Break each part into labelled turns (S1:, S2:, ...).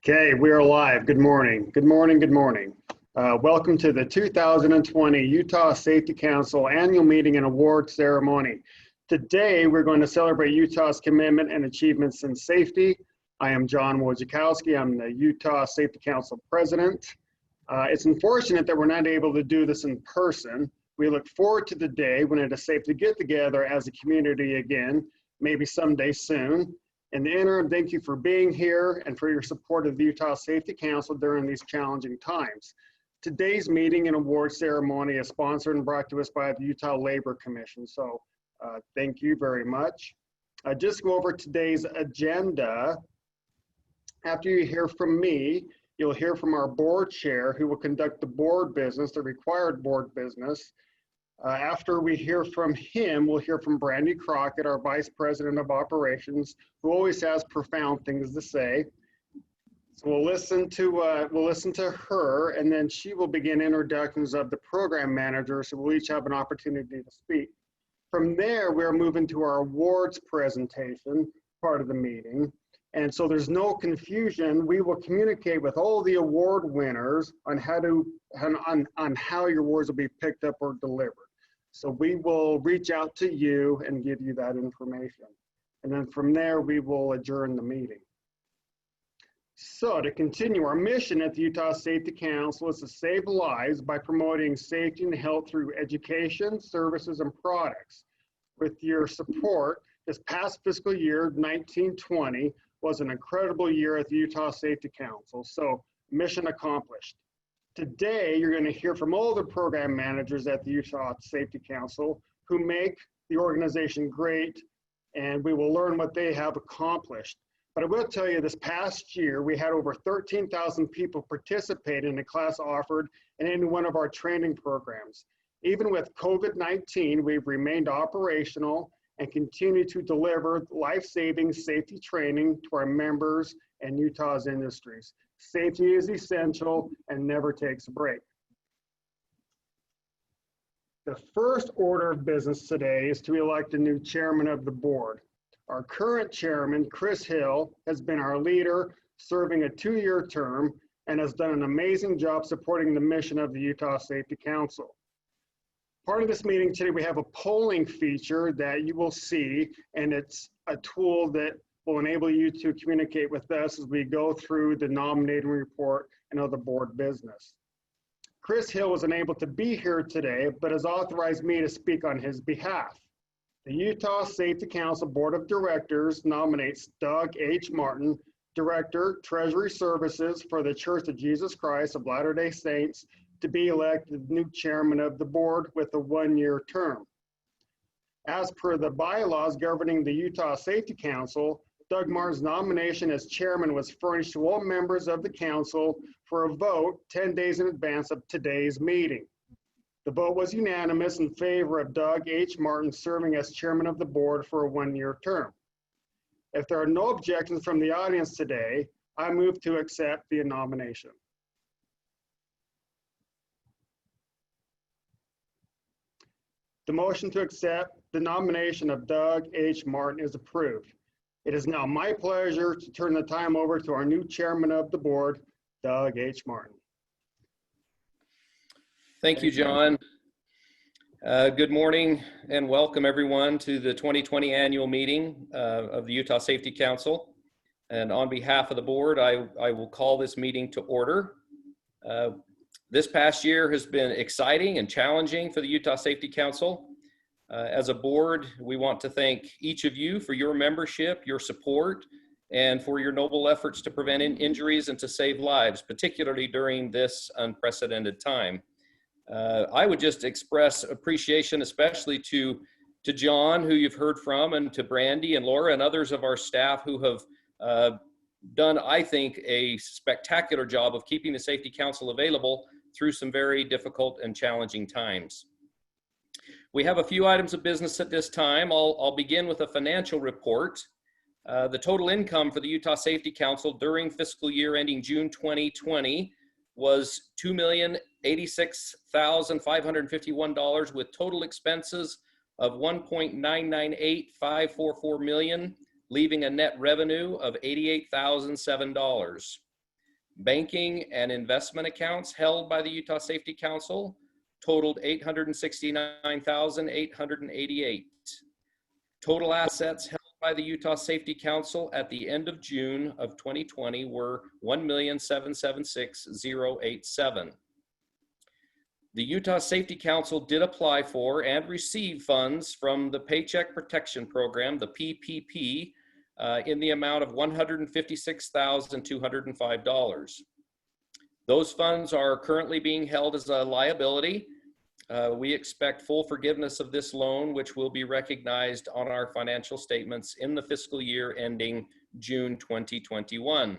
S1: Okay, we are live. Good morning. Good morning. Good morning. Welcome to the 2020 Utah Safety Council Annual Meeting and Award Ceremony. Today, we're going to celebrate Utah's commitment and achievements in safety. I am John Wojciechowski. I'm the Utah Safety Council President. It's unfortunate that we're not able to do this in person. We look forward to the day when it is safe to get together as a community again, maybe someday soon. In the interim, thank you for being here and for your support of the Utah Safety Council during these challenging times. Today's meeting and award ceremony is sponsored and brought to us by the Utah Labor Commission. So thank you very much. Just go over today's agenda. After you hear from me, you'll hear from our board chair who will conduct the board business, the required board business. After we hear from him, we'll hear from Brandy Crockett, our Vice President of Operations, who always has profound things to say. So we'll listen to her, and then she will begin introductions of the program managers, who will each have an opportunity to speak. From there, we're moving to our awards presentation part of the meeting. And so there's no confusion. We will communicate with all the award winners on how your awards will be picked up or delivered. So we will reach out to you and give you that information. And then from there, we will adjourn the meeting. So to continue, our mission at the Utah Safety Council is to save lives by promoting safety and health through education, services, and products. With your support, this past fiscal year, 1920, was an incredible year at the Utah Safety Council. So mission accomplished. Today, you're going to hear from all the program managers at the Utah Safety Council who make the organization great, and we will learn what they have accomplished. But I will tell you, this past year, we had over 13,000 people participate in a class offered in any one of our training programs. Even with COVID-19, we've remained operational and continue to deliver life-saving safety training to our members and Utah's industries. Safety is essential and never takes a break. The first order of business today is to elect a new chairman of the board. Our current chairman, Chris Hill, has been our leader, serving a 2-year term, and has done an amazing job supporting the mission of the Utah Safety Council. Part of this meeting today, we have a polling feature that you will see, and it's a tool that will enable you to communicate with us as we go through the nominating report and other board business. Chris Hill was unable to be here today, but has authorized me to speak on his behalf. The Utah Safety Council Board of Directors nominates Doug H. Martin, Director, Treasury Services for the Church of Jesus Christ of Latter-day Saints, to be elected new chairman of the board with a 1-year term. As per the bylaws governing the Utah Safety Council, Doug Martin's nomination as chairman was furnished to all members of the council for a vote 10 days in advance of today's meeting. The vote was unanimous in favor of Doug H. Martin serving as chairman of the board for a 1-year term. If there are no objections from the audience today, I move to accept the nomination. The motion to accept the nomination of Doug H. Martin is approved. It is now my pleasure to turn the time over to our new chairman of the board, Doug H. Martin.
S2: Thank you, John. Good morning and welcome everyone to the 2020 annual meeting of the Utah Safety Council. And on behalf of the board, I will call this meeting to order. This past year has been exciting and challenging for the Utah Safety Council. As a board, we want to thank each of you for your membership, your support, and for your noble efforts to prevent injuries and to save lives, particularly during this unprecedented time. I would just express appreciation, especially to John, who you've heard from, and to Brandy and Laura and others of our staff who have done, I think, a spectacular job of keeping the Safety Council available through some very difficult and challenging times. We have a few items of business at this time. I'll begin with a financial report. The total income for the Utah Safety Council during fiscal year ending June 2020 was $2,086,551 with total expenses of $1.998544 million, leaving a net revenue of $88,007. Banking and investment accounts held by the Utah Safety Council totaled $869,888. Total assets held by the Utah Safety Council at the end of June of 2020 were $1,776,087. The Utah Safety Council did apply for and receive funds from the Paycheck Protection Program, the PPP, in the amount of $156,205. Those funds are currently being held as a liability. We expect full forgiveness of this loan, which will be recognized on our financial statements in the fiscal year ending June 2021.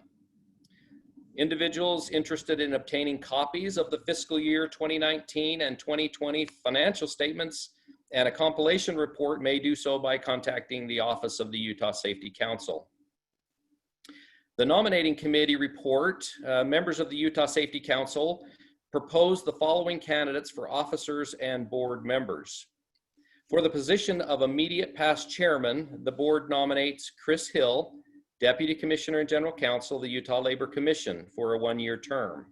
S2: Individuals interested in obtaining copies of the fiscal year 2019 and 2020 financial statements and a compilation report may do so by contacting the Office of the Utah Safety Council. The nominating committee report, members of the Utah Safety Council proposed the following candidates for officers and board members. For the position of immediate past chairman, the board nominates Chris Hill, Deputy Commissioner and General Counsel, the Utah Labor Commission, for a one-year term.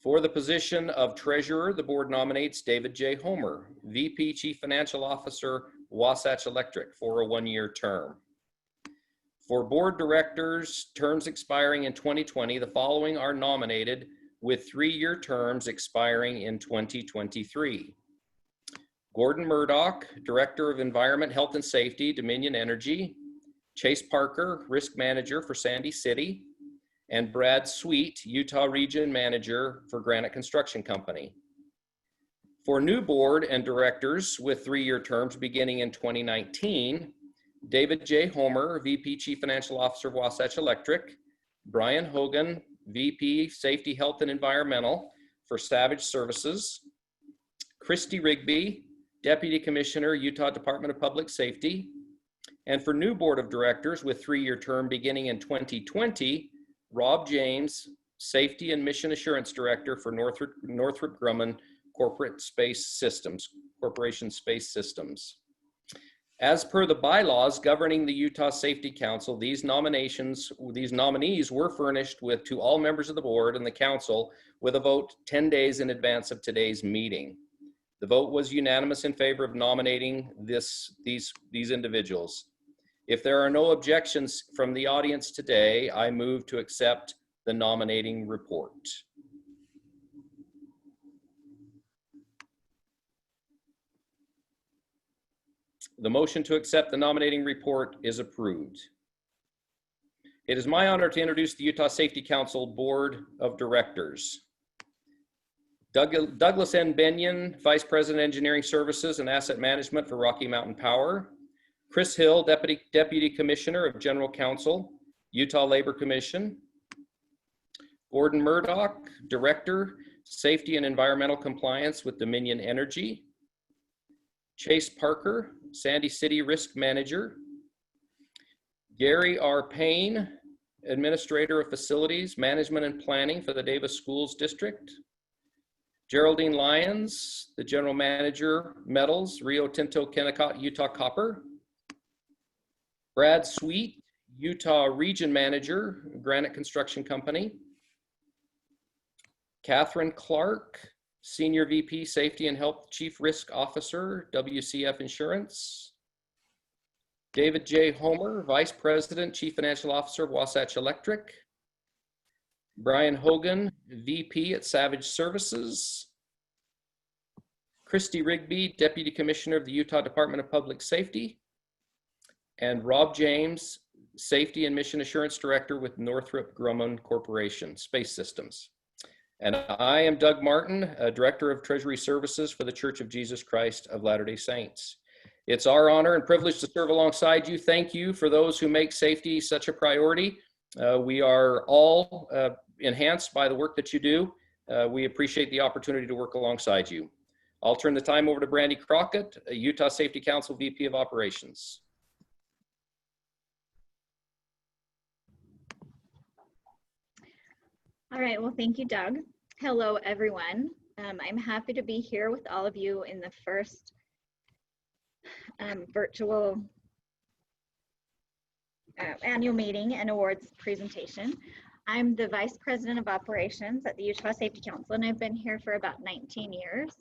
S2: For the position of treasurer, the board nominates David J. Homer, VP Chief Financial Officer, Wasatch Electric, for a one-year term. For board directors, terms expiring in 2020, the following are nominated with 3-year terms expiring in 2023. Gordon Murdoch, Director of Environment, Health and Safety, Dominion Energy. Chase Parker, Risk Manager for Sandy City. And Brad Sweet, Utah Region Manager for Granite Construction Company. For new board and directors with 3-year terms beginning in 2019, David J. Homer, VP Chief Financial Officer of Wasatch Electric. Brian Hogan, VP Safety, Health and Environmental for Savage Services. Christy Rigby, Deputy Commissioner, Utah Department of Public Safety. And for new board of directors with 3-year term beginning in 2020, Rob James, Safety and Mission Assurance Director for Northrop Grumman Corporation Space Systems. As per the bylaws governing the Utah Safety Council, these nominees were furnished to all members of the board and the council with a vote 10 days in advance of today's meeting. The vote was unanimous in favor of nominating these individuals. If there are no objections from the audience today, I move to accept the nominating report. The motion to accept the nominating report is approved. It is my honor to introduce the Utah Safety Council Board of Directors. Douglas N. Benyon, Vice President, Engineering Services and Asset Management for Rocky Mountain Power. Chris Hill, Deputy Commissioner of General Counsel, Utah Labor Commission. Gordon Murdoch, Director, Safety and Environmental Compliance with Dominion Energy. Chase Parker, Sandy City Risk Manager. Gary R. Payne, Administrator of Facilities, Management and Planning for the Davis Schools District. Geraldine Lyons, the General Manager, Metals, Rio Tinto Kennecott, Utah Copper. Brad Sweet, Utah Region Manager, Granite Construction Company. Catherine Clark, Senior VP, Safety and Health Chief Risk Officer, WCF Insurance. David J. Homer, Vice President, Chief Financial Officer of Wasatch Electric. Brian Hogan, VP at Savage Services. Christy Rigby, Deputy Commissioner of the Utah Department of Public Safety. And Rob James, Safety and Mission Assurance Director with Northrop Grumman Corporation Space Systems. And I am Doug Martin, Director of Treasury Services for the Church of Jesus Christ of Latter-day Saints. It's our honor and privilege to serve alongside you. Thank you for those who make safety such a priority. We are all enhanced by the work that you do. We appreciate the opportunity to work alongside you. I'll turn the time over to Brandy Crockett, Utah Safety Council VP of Operations.
S3: All right, well, thank you, Doug. Hello, everyone. I'm happy to be here with all of you in the first virtual annual meeting and awards presentation. I'm the Vice President of Operations at the Utah Safety Council, and I've been here for about 19 years.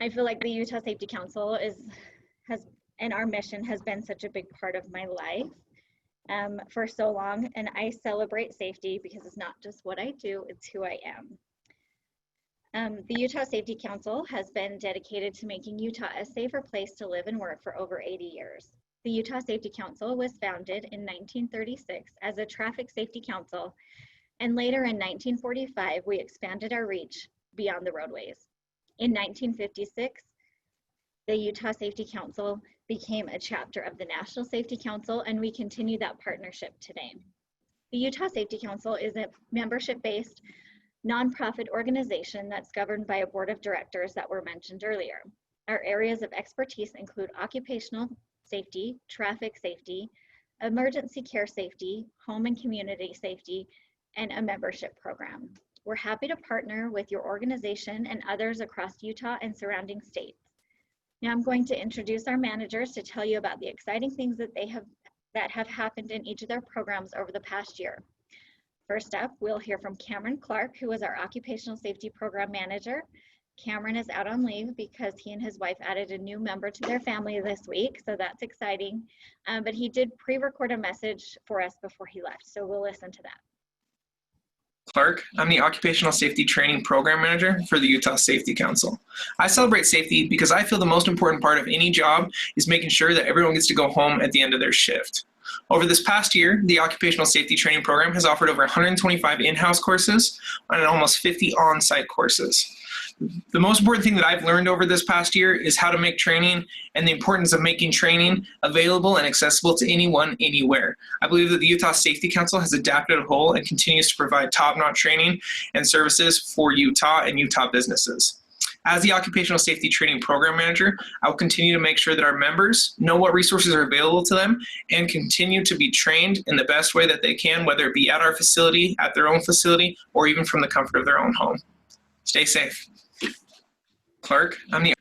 S3: I feel like the Utah Safety Council and our mission has been such a big part of my life for so long, and I celebrate safety because it's not just what I do, it's who I am. The Utah Safety Council has been dedicated to making Utah a safer place to live and work for over 80 years. The Utah Safety Council was founded in 1936 as a traffic safety council, and later in 1945, we expanded our reach beyond the roadways. In 1956, the Utah Safety Council became a chapter of the National Safety Council, and we continue that partnership today. The Utah Safety Council is a membership-based nonprofit organization that's governed by a board of directors that were mentioned earlier. Our areas of expertise include occupational safety, traffic safety, emergency care safety, home and community safety, and a membership program. We're happy to partner with your organization and others across Utah and surrounding states. Now I'm going to introduce our managers to tell you about the exciting things that have happened in each of their programs over the past year. First up, we'll hear from Cameron Clark, who is our Occupational Safety Program Manager. Cameron is out on leave because he and his wife added a new member to their family this week, so that's exciting. But he did pre-record a message for us before he left, so we'll listen to that.
S4: Clark. I'm the Occupational Safety Training Program Manager for the Utah Safety Council. I celebrate safety because I feel the most important part of any job is making sure that everyone gets to go home at the end of their shift. Over this past year, the Occupational Safety Training Program has offered over 125 in-house courses and almost 50 on-site courses. The most important thing that I've learned over this past year is how to make training and the importance of making training available and accessible to anyone, anywhere. I believe that the Utah Safety Council has adapted a whole and continues to provide top-notch training and services for Utah and Utah businesses. As the Occupational Safety Training Program Manager, I will continue to make sure that our members know what resources are available to them and continue to be trained in the best way that they can, whether it be at our facility, at their own facility, or even from the comfort of their own home. Stay safe. Clark, I'm the...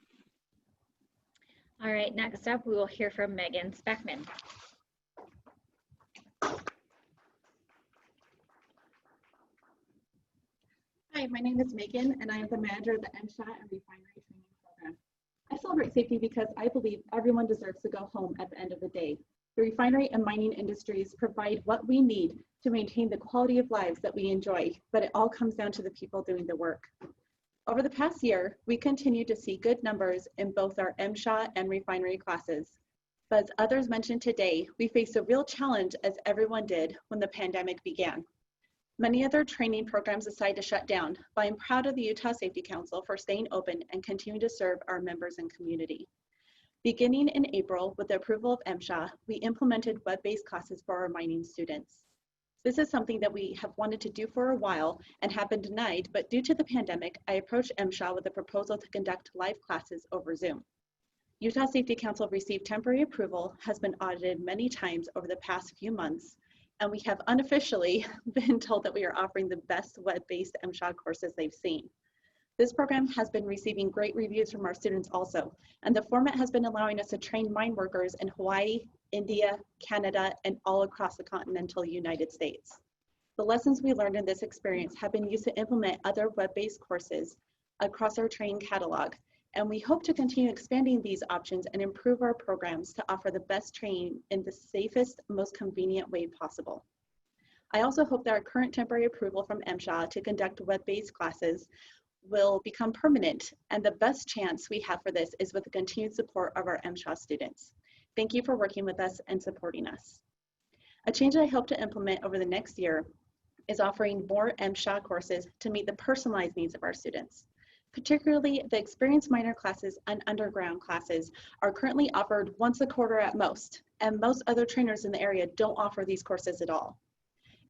S3: All right, next up, we will hear from Megan Speckman.
S5: Hi, my name is Megan, and I am the manager of the MSHA and Refinery Training Program. I celebrate safety because I believe everyone deserves to go home at the end of the day. The refinery and mining industries provide what we need to maintain the quality of lives that we enjoy, but it all comes down to the people doing the work. Over the past year, we continue to see good numbers in both our MSHA and refinery classes. But as others mentioned today, we face a real challenge, as everyone did when the pandemic began. Many other training programs decided to shut down, but I'm proud of the Utah Safety Council for staying open and continuing to serve our members and community. Beginning in April, with the approval of MSHA, we implemented web-based classes for our mining students. This is something that we have wanted to do for a while and have been denied, but due to the pandemic, I approached MSHA with a proposal to conduct live classes over Zoom. Utah Safety Council received temporary approval, has been audited many times over the past few months, and we have unofficially been told that we are offering the best web-based MSHA courses they've seen. This program has been receiving great reviews from our students also, and the format has been allowing us to train mine workers in Hawaii, India, Canada, and all across the continental United States. The lessons we learned in this experience have been used to implement other web-based courses across our training catalog, and we hope to continue expanding these options and improve our programs to offer the best training in the safest, most convenient way possible. I also hope that our current temporary approval from MSHA to conduct web-based classes will become permanent, and the best chance we have for this is with the continued support of our MSHA students. Thank you for working with us and supporting us. A change that I hope to implement over the next year is offering more MSHA courses to meet the personalized needs of our students. Particularly, the experienced minor classes and underground classes are currently offered once a quarter at most, and most other trainers in the area don't offer these courses at all.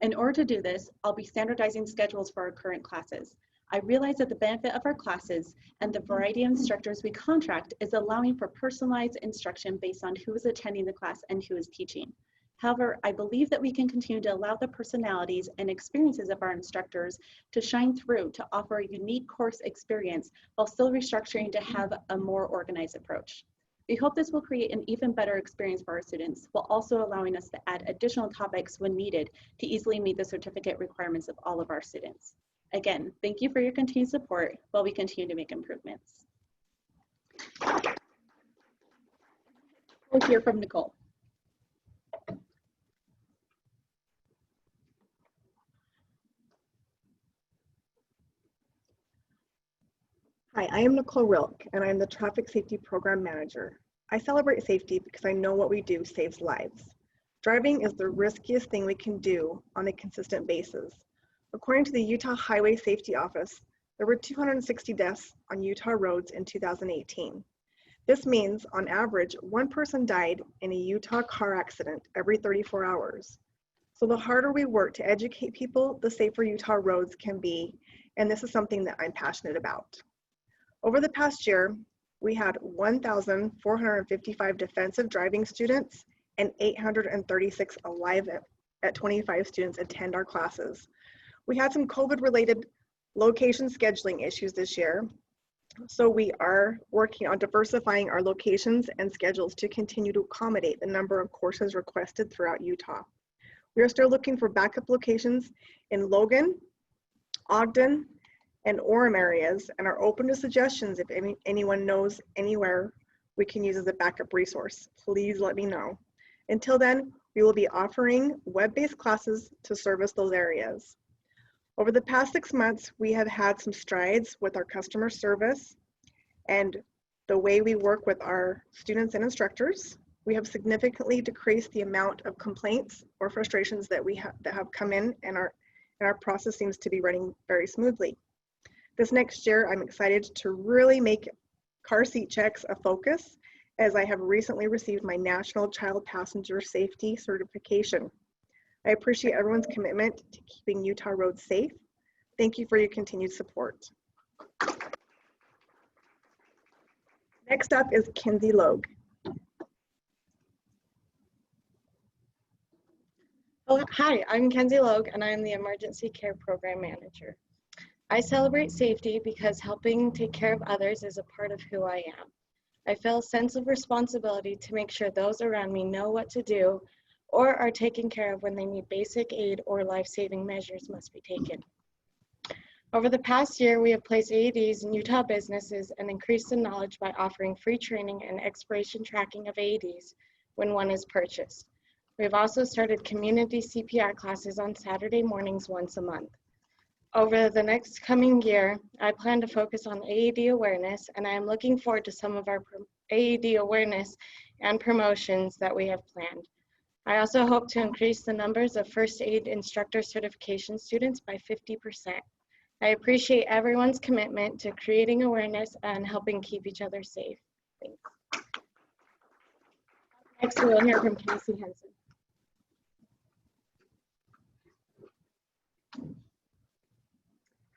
S5: In order to do this, I'll be standardizing schedules for our current classes. I realize that the benefit of our classes and the variety of instructors we contract is allowing for personalized instruction based on who is attending the class and who is teaching. However, I believe that we can continue to allow the personalities and experiences of our instructors to shine through to offer a unique course experience while still restructuring to have a more organized approach. We hope this will create an even better experience for our students, while also allowing us to add additional topics when needed to easily meet the certificate requirements of all of our students. Again, thank you for your continued support while we continue to make improvements. We'll hear from Nicole.
S6: Hi, I am Nicole Rilk, and I am the Traffic Safety Program Manager. I celebrate safety because I know what we do saves lives. Driving is the riskiest thing we can do on a consistent basis. According to the Utah Highway Safety Office, there were 260 deaths on Utah roads in 2018. This means, on average, one person died in a Utah car accident every 34 hours. So the harder we work to educate people, the safer Utah roads can be, and this is something that I'm passionate about. Over the past year, we had 1,455 defensive driving students and 836 alive at 25 students attend our classes. We had some COVID-related location scheduling issues this year, so we are working on diversifying our locations and schedules to continue to accommodate the number of courses requested throughout Utah. We are still looking for backup locations in Logan, Ogden, and Orem areas, and are open to suggestions if anyone knows anywhere we can use as a backup resource. Please let me know. Until then, we will be offering web-based classes to service those areas. Over the past 6 months, we have had some strides with our customer service and the way we work with our students and instructors. We have significantly decreased the amount of complaints or frustrations that have come in, and our process seems to be running very smoothly. This next year, I'm excited to really make car seat checks a focus, as I have recently received my National Child Passenger Safety Certification. I appreciate everyone's commitment to keeping Utah roads safe. Thank you for your continued support. Next up is Kinsey Logue.
S7: Oh, hi, I'm Kenzie Logue, and I'm the Emergency Care Program Manager. I celebrate safety because helping take care of others is a part of who I am. I feel a sense of responsibility to make sure those around me know what to do or are taken care of when they need basic aid or life-saving measures must be taken. Over the past year, we have placed AEDs in Utah businesses and increased the knowledge by offering free training and expiration tracking of AEDs when one is purchased. We have also started community CPR classes on Saturday mornings once a month. Over the next coming year, I plan to focus on AED awareness, and I am looking forward to some of our AED awareness and promotions that we have planned. I also hope to increase the numbers of first aid instructor certification students by 50%. I appreciate everyone's commitment to creating awareness and helping keep each other safe. Thanks. Next, we'll hear from Cassie Henson.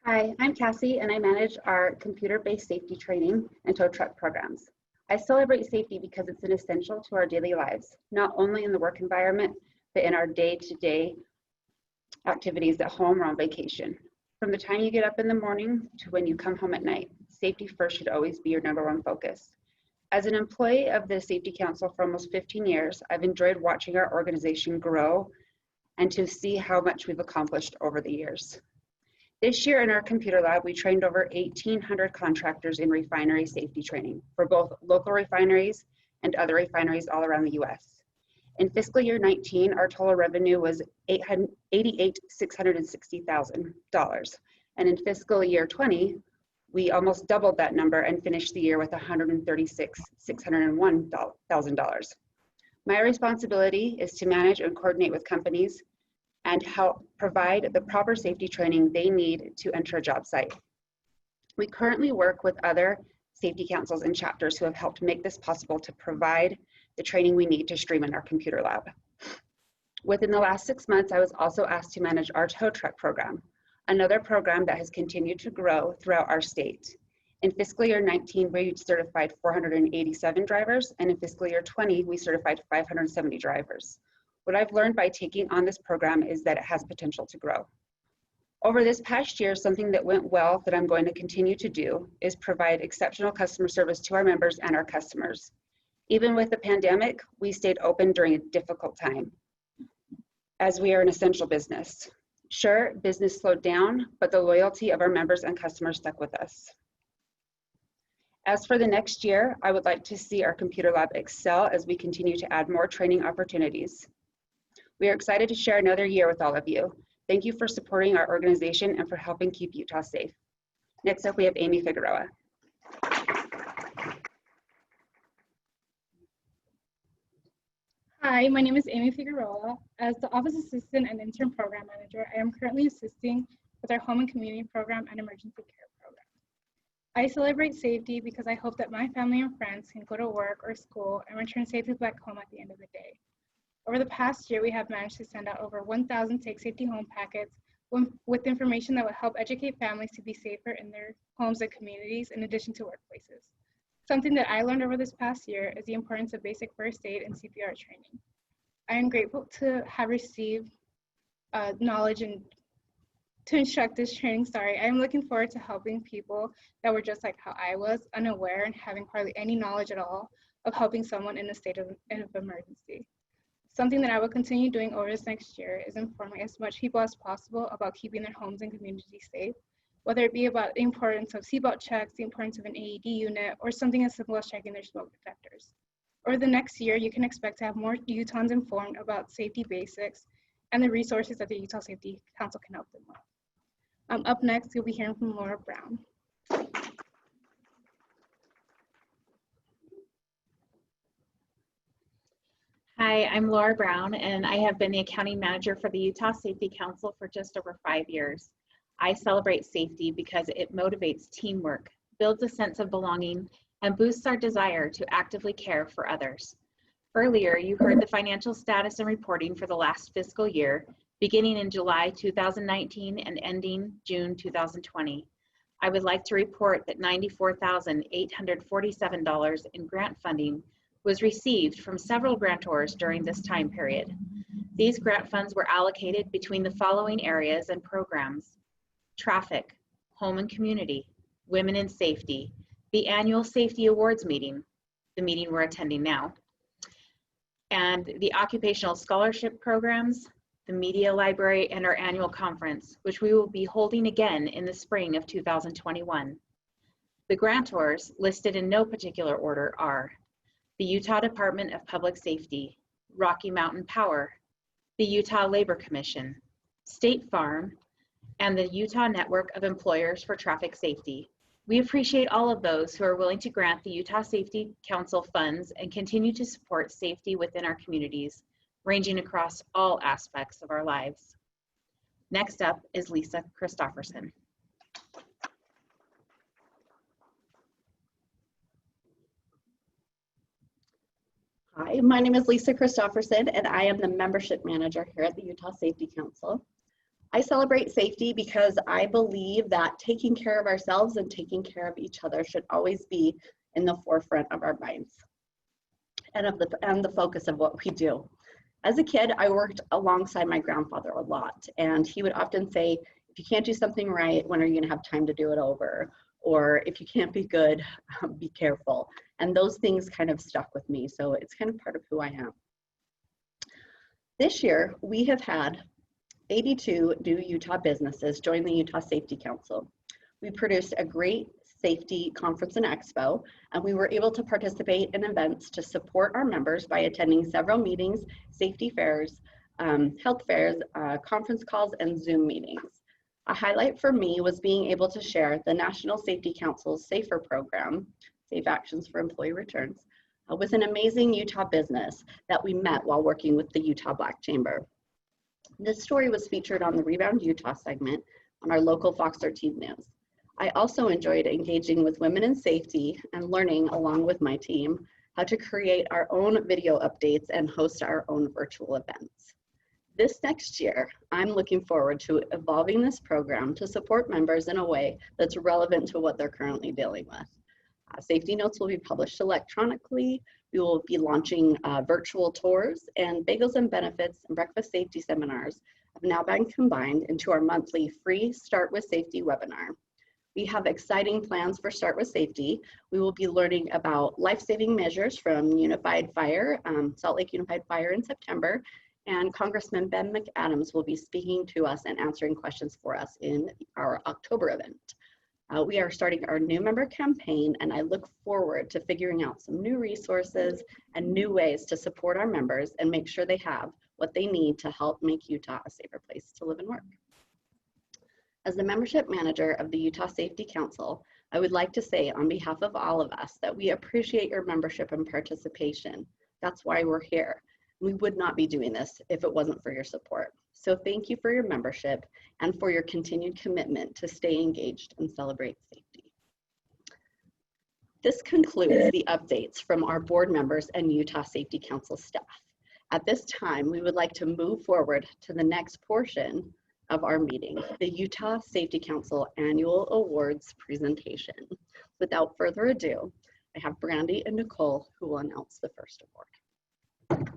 S8: Hi, I'm Cassie, and I manage our computer-based safety training and tow truck programs. I celebrate safety because it's an essential to our daily lives, not only in the work environment, but in our day-to-day activities at home or on vacation. From the time you get up in the morning to when you come home at night, safety first should always be your #1 focus. As an employee of the Safety Council for almost 15 years, I've enjoyed watching our organization grow and to see how much we've accomplished over the years. This year in our computer lab, we trained over 1,800 contractors in refinery safety training for both local refineries and other refineries all around the US. In fiscal year 19, our total revenue was $88,660,000. And in fiscal year 20, we almost doubled that number and finished the year with $136,601,000. My responsibility is to manage and coordinate with companies and help provide the proper safety training they need to enter a job site. We currently work with other safety councils and chapters who have helped make this possible to provide the training we need to stream in our computer lab. Within the last 6 months, I was also asked to manage our tow truck program, another program that has continued to grow throughout our state. In fiscal year 19, we certified 487 drivers, and in fiscal year 20, we certified 570 drivers. What I've learned by taking on this program is that it has potential to grow. Over this past year, something that went well that I'm going to continue to do is provide exceptional customer service to our members and our customers. Even with the pandemic, we stayed open during a difficult time, as we are an essential business. Sure, business slowed down, but the loyalty of our members and customers stuck with us. As for the next year, I would like to see our computer lab excel as we continue to add more training opportunities. We are excited to share another year with all of you. Thank you for supporting our organization and for helping keep Utah safe. Next up, we have Amy Figueroa.
S9: Hi, my name is Amy Figueroa. As the Office Assistant and Intern Program Manager, I am currently assisting with our Home and Community Program and Emergency Care Program. I celebrate safety because I hope that my family and friends can go to work or school and return safely back home at the end of the day. Over the past year, we have managed to send out over 1,000 Take Safety Home packets with information that will help educate families to be safer in their homes and communities in addition to workplaces. Something that I learned over this past year is the importance of basic first aid and CPR training. I am grateful to have received knowledge and to instruct this training. I am looking forward to helping people that were just like how I was, unaware and having hardly any knowledge at all of helping someone in a state of emergency. Something that I will continue doing over this next year is informing as much people as possible about keeping their homes and communities safe, whether it be about the importance of seatbelt checks, the importance of an AED unit, or something as simple as checking their smoke detectors. Over the next year, you can expect to have more Utahns informed about safety basics and the resources that the Utah Safety Council can help them with. Up next, you'll be hearing from Laura Brown.
S10: Hi, I'm Laura Brown, and I have been the accounting manager for the Utah Safety Council for just over 5 years. I celebrate safety because it motivates teamwork, builds a sense of belonging, and boosts our desire to actively care for others. Earlier, you heard the financial status and reporting for the last fiscal year, beginning in July 2019 and ending June 2020. I would like to report that $94,847 in grant funding was received from several grantors during this time period. These grant funds were allocated between the following areas and programs: traffic, home and community, women in safety, the annual safety awards meeting, the meeting we're attending now, and the occupational scholarship programs, the media library, and our annual conference, which we will be holding again in the spring of 2021. The grantors, listed in no particular order, are the Utah Department of Public Safety, Rocky Mountain Power, the Utah Labor Commission, State Farm, and the Utah Network of Employers for Traffic Safety. We appreciate all of those who are willing to grant the Utah Safety Council funds and continue to support safety within our communities, ranging across all aspects of our lives. Next up is Lisa Christofferson.
S11: Hi, my name is Lisa Christofferson, and I am the membership manager here at the Utah Safety Council. I celebrate safety because I believe that taking care of ourselves and taking care of each other should always be in the forefront of our minds and the focus of what we do. As a kid, I worked alongside my grandfather a lot, and he would often say, if you can't do something right, when are you gonna have time to do it over? Or if you can't be good, be careful. And those things kind of stuck with me, so it's kind of part of who I am. This year, we have had 82 new Utah businesses join the Utah Safety Council. We produced a great safety conference and expo, and we were able to participate in events to support our members by attending several meetings, safety fairs, health fairs, conference calls, and Zoom meetings. A highlight for me was being able to share the National Safety Council's SAFER program, Safe Actions for Employee Returns, with an amazing Utah business that we met while working with the Utah Black Chamber. This story was featured on the Rebound Utah segment on our local Fox 13 News. I also enjoyed engaging with women in safety and learning along with my team how to create our own video updates and host our own virtual events. This next year, I'm looking forward to evolving this program to support members in a way that's relevant to what they're currently dealing with. Safety notes will be published electronically. We will be launching virtual tours, and Bagels and Benefits and breakfast safety seminars have now been combined into our monthly free Start with Safety webinar. We have exciting plans for Start with Safety. We will be learning about life-saving measures from Unified Fire, Salt Lake Unified Fire in September, and Congressman Ben McAdams will be speaking to us and answering questions for us in our October event. We are starting our new member campaign, and I look forward to figuring out some new resources and new ways to support our members and make sure they have what they need to help make Utah a safer place to live and work. As the membership manager of the Utah Safety Council, I would like to say on behalf of all of us that we appreciate your membership and participation. That's why we're here. We would not be doing this if it wasn't for your support. So thank you for your membership and for your continued commitment to stay engaged and celebrate safety. This concludes the updates from our board members and Utah Safety Council staff. At this time, we would like to move forward to the next portion of our meeting, the Utah Safety Council Annual Awards presentation. Without further ado, I have Brandy and Nicole who will announce the first award.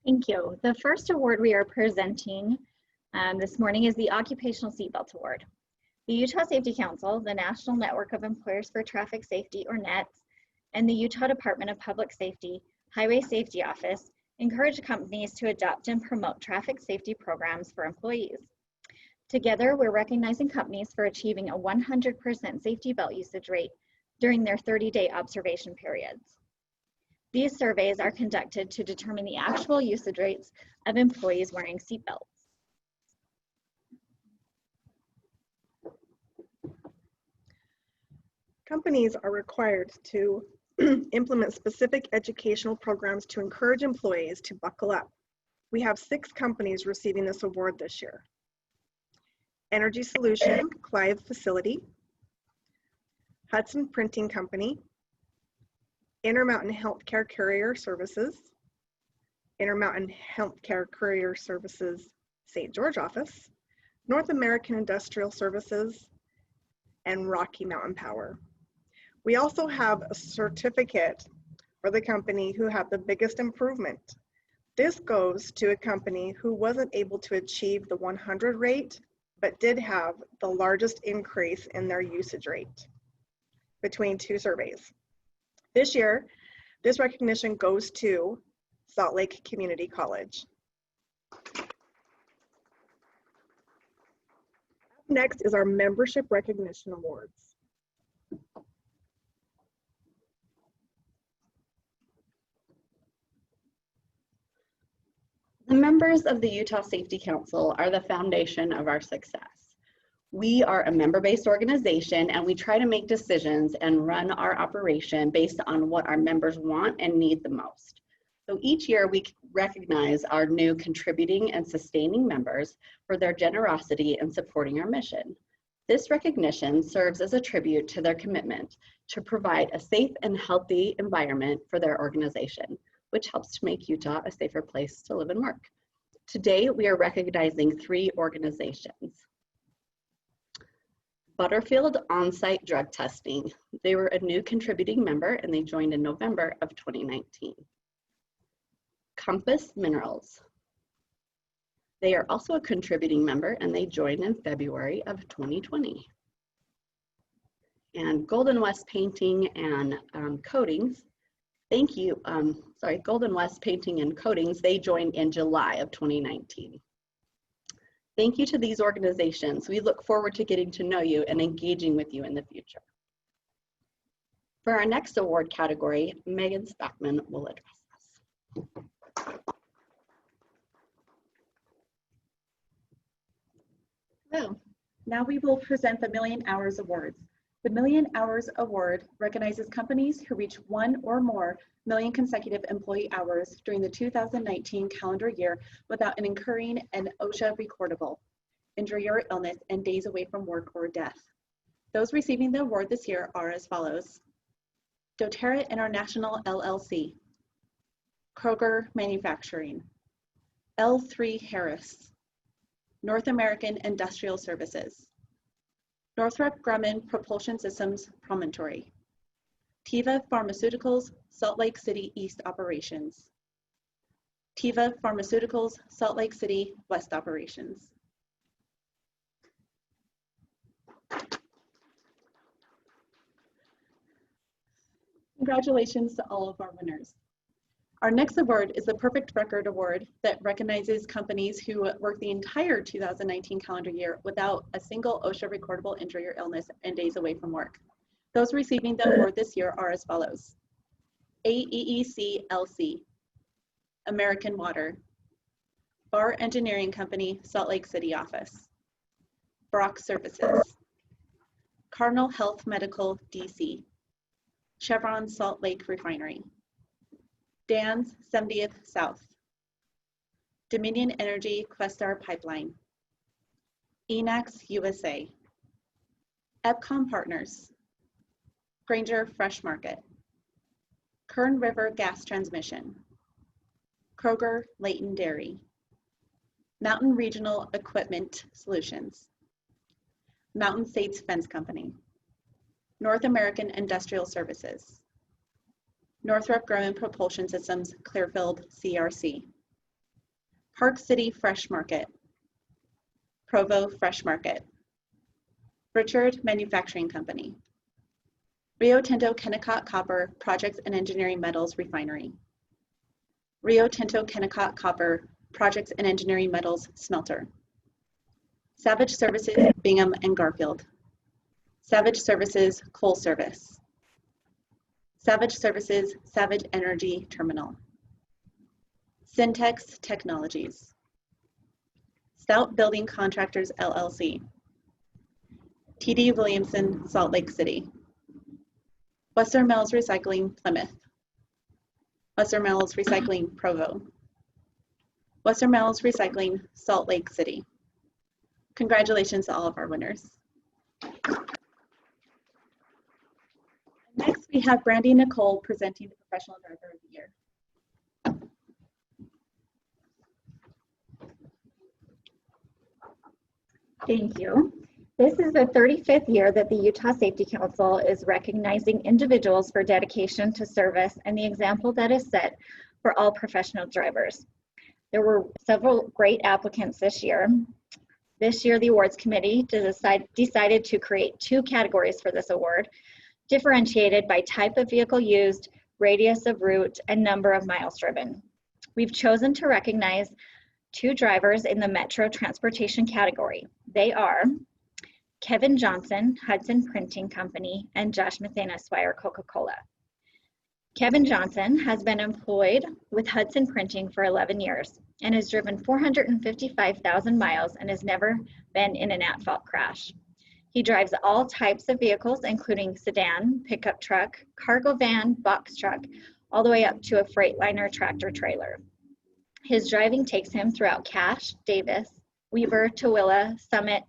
S3: Thank you. The first award we are presenting this morning is the Occupational Seatbelt Award. The Utah Safety Council, the National Network of Employers for Traffic Safety, or NETS, and the Utah Department of Public Safety Highway Safety Office encourage companies to adopt and promote traffic safety programs for employees. Together, we're recognizing companies for achieving a 100% safety belt usage rate during their 30-day observation periods. These surveys are conducted to determine the actual usage rates of employees wearing seatbelts.
S6: Companies are required to implement specific educational programs to encourage employees to buckle up. We have 6 companies receiving this award this year. Energy Solution, Clive Facility, Hudson Printing Company, Intermountain Healthcare Courier Services, Intermountain Healthcare Courier Services St. George office, North American Industrial Services, and Rocky Mountain Power. We also have a certificate for the company who had the biggest improvement. This goes to a company who wasn't able to achieve the 100 rate, but did have the largest increase in their usage rate between 2 surveys. This year, this recognition goes to Salt Lake Community College. Next is our Membership Recognition Awards.
S11: The members of the Utah Safety Council are the foundation of our success. We are a member-based organization, and we try to make decisions and run our operation based on what our members want and need the most. So each year we recognize our new contributing and sustaining members for their generosity in supporting our mission. This recognition serves as a tribute to their commitment to provide a safe and healthy environment for their organization, which helps to make Utah a safer place to live and work. Today, we are recognizing 3 organizations. Butterfield On-Site Drug Testing. They were a new contributing member and they joined in November of 2019. Compass Minerals. They are also a contributing member and they joined in February of 2020. And Golden West Painting and Coatings. Thank you, Golden West Painting and Coatings, they joined in July of 2019. Thank you to these organizations. We look forward to getting to know you and engaging with you in the future. For our next award category, Megan Spackman will address us.
S5: Hello. Now we will present the Million Hours Awards. The Million Hours Award recognizes companies who reach 1 or more million consecutive employee hours during the 2019 calendar year without incurring an OSHA recordable, injury or illness, and days away from work or death. Those receiving the award this year are as follows: doTERRA International LLC, Kroger Manufacturing, L3 Harris, North American Industrial Services, Northrop Grumman Propulsion Systems Promontory, Teva Pharmaceuticals Salt Lake City East Operations, Teva Pharmaceuticals, Salt Lake City, West Operations. Congratulations to all of our winners. Our next award is the Perfect Record Award that recognizes companies who worked the entire 2019 calendar year without a single OSHA recordable injury or illness and days away from work. Those receiving the award this year are as follows: AEEC LC, American Water, Bar Engineering Company, Salt Lake City office, Brock Services, Cardinal Health Medical, DC, Chevron Salt Lake Refinery, Dan's 70th South, Dominion Energy Questar Pipeline, Enax USA, Epcom Partners, Granger Fresh Market, Kern River Gas Transmission, Kroger Layton Dairy, Mountain Regional Equipment Solutions, Mountain States Fence Company, North American Industrial Services, Northrop Grumman Propulsion Systems, Clearfield, CRC, Park City Fresh Market, Provo Fresh Market, Richard Manufacturing Company, Rio Tinto Kennecott Copper Projects and Engineering Metals Refinery, Rio Tinto Kennecott Copper Projects and Engineering Metals Smelter, Savage Services Bingham and Garfield, Savage Services Coal Service, Savage Services Savage Energy Terminal, Syntex Technologies, Stout Building Contractors LLC, TD Williamson Salt Lake City, Western Mills Recycling Plymouth, Western Mills Recycling Provo, Western Mills Recycling Salt Lake City. Congratulations to all of our winners. Next, we have Brandy Nicole presenting the Professional Driver of the Year.
S3: Thank you. This is the 35th year that the Utah Safety Council is recognizing individuals for dedication to service and the example that is set for all professional drivers. There were several great applicants this year. This year, the awards committee decided to create 2 categories for this award, differentiated by type of vehicle used, radius of route, and number of miles driven. We've chosen to recognize 2 drivers in the Metro Transportation category. They are Kevin Johnson, Hudson Printing Company, and Josh Mathena, Swire Coca-Cola. Kevin Johnson has been employed with Hudson Printing for 11 years and has driven 455,000 miles and has never been in an at-fault crash. He drives all types of vehicles, including sedan, pickup truck, cargo van, box truck, all the way up to a Freightliner tractor trailer. His driving takes him throughout Cache, Davis, Weaver, Tooele, Summit,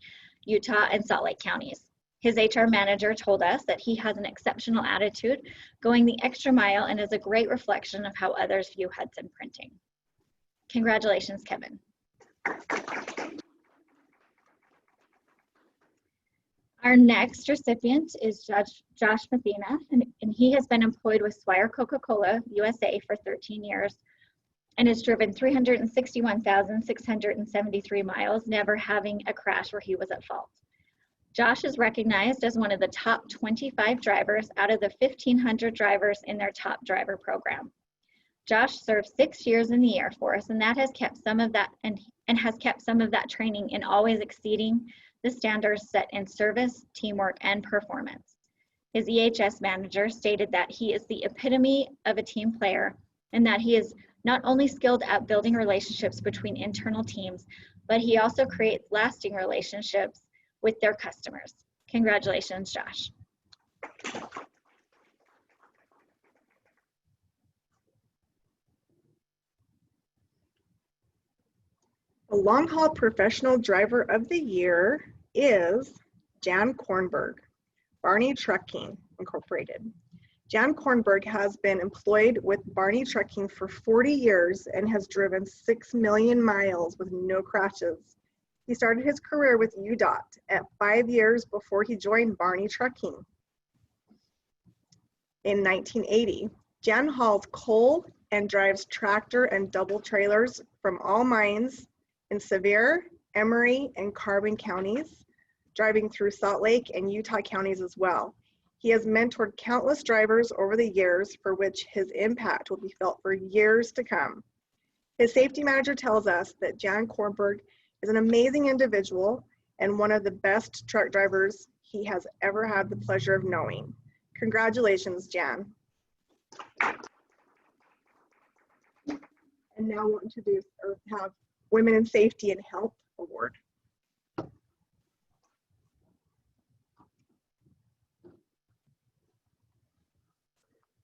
S3: Utah, and Salt Lake counties. His HR manager told us that he has an exceptional attitude, going the extra mile, and is a great reflection of how others view Hudson Printing. Congratulations, Kevin. Our next recipient is Josh Mathena, and he has been employed with Swire Coca-Cola USA for 13 years and has driven 361,673 miles, never having a crash where he was at fault. Josh is recognized as one of the top 25 drivers out of the 1,500 drivers in their top driver program. Josh served 6 years in the Air Force, and that has kept some of that and has kept some of that training in always exceeding the standards set in service, teamwork, and performance. His EHS manager stated that he is the epitome of a team player and that he is not only skilled at building relationships between internal teams, but he also creates lasting relationships with their customers. Congratulations, Josh.
S6: The Long Haul Professional Driver of the Year is Jan Kornberg, Barney Trucking Incorporated. Jan Kornberg has been employed with Barney Trucking for 40 years and has driven 6 million miles with no crashes. He started his career with UDOT at 5 years before he joined Barney Trucking. In 1980, Jan hauls coal and drives tractor and double trailers from all mines in Sevier, Emery, and Carbon counties, driving through Salt Lake and Utah counties as well. He has mentored countless drivers over the years, for which his impact will be felt for years to come. His safety manager tells us that Jan Kornberg is an amazing individual and one of the best truck drivers he has ever had the pleasure of knowing. Congratulations, Jan. And now we'll introduce or have Women in Safety and Health Award.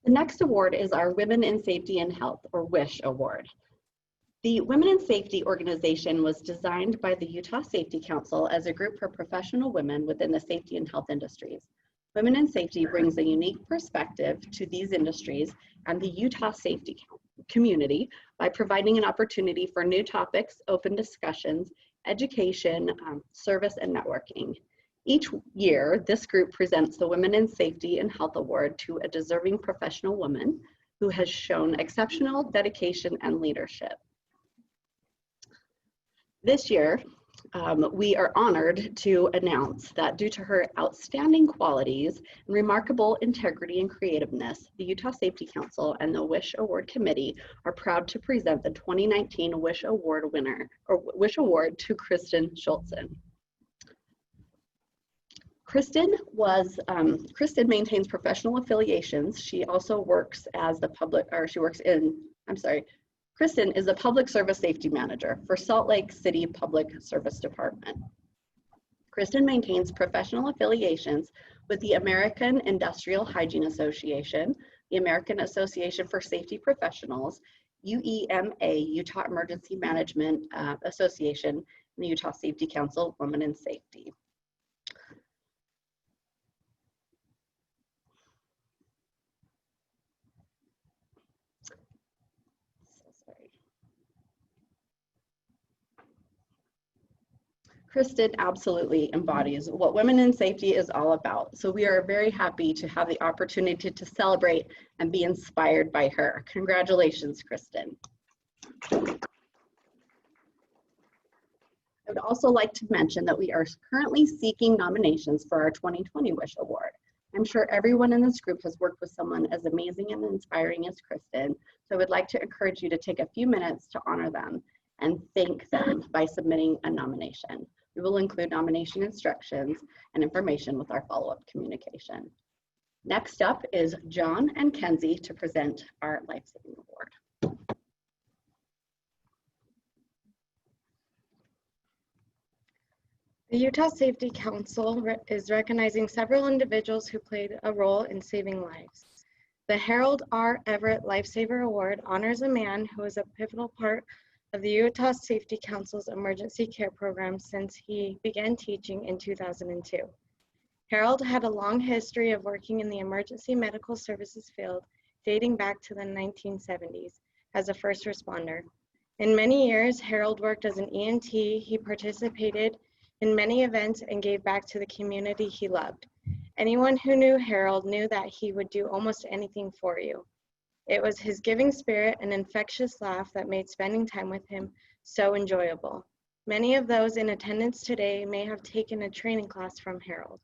S11: The next award is our Women in Safety and Health, or WISH award. The Women in Safety organization was designed by the Utah Safety Council as a group for professional women within the safety and health industries. Women in Safety brings a unique perspective to these industries and the Utah safety community by providing an opportunity for new topics, open discussions, education, service, and networking. Each year, this group presents the Women in Safety and Health Award to a deserving professional woman who has shown exceptional dedication and leadership. This year, we are honored to announce that due to her outstanding qualities and remarkable integrity and creativeness, the Utah Safety Council and the WISH Award Committee are proud to present the 2019 WISH Award winner, or WISH Award, to Kristen Schultzen. Kristen maintains professional affiliations. She also works as Kristen is a public service safety manager for Salt Lake City Public Service Department. Kristen maintains professional affiliations with the American Industrial Hygiene Association, the American Association for Safety Professionals, UEMA, Utah Emergency Management Association, and the Utah Safety Council, Women in Safety. Kristen absolutely embodies what Women in Safety is all about. So we are very happy to have the opportunity to celebrate and be inspired by her. Congratulations, Kristen. I would also like to mention that we are currently seeking nominations for our 2020 WISH Award. I'm sure everyone in this group has worked with someone as amazing and inspiring as Kristen, so I would like to encourage you to take a few minutes to honor them and thank them by submitting a nomination. We will include nomination instructions and information with our follow-up communication. Next up is John and Kenzie to present our Life Saving Award.
S7: The Utah Safety Council is recognizing several individuals who played a role in saving lives. The Harold R. Everett Lifesaver Award honors a man who was a pivotal part of the Utah Safety Council's emergency care program since he began teaching in 2002. Harold had a long history of working in the emergency medical services field dating back to the 1970s as a first responder. In many years, Harold worked as an EMT. He participated in many events and gave back to the community he loved. Anyone who knew Harold knew that he would do almost anything for you. It was his giving spirit and infectious laugh that made spending time with him so enjoyable. Many of those in attendance today may have taken a training class from Harold.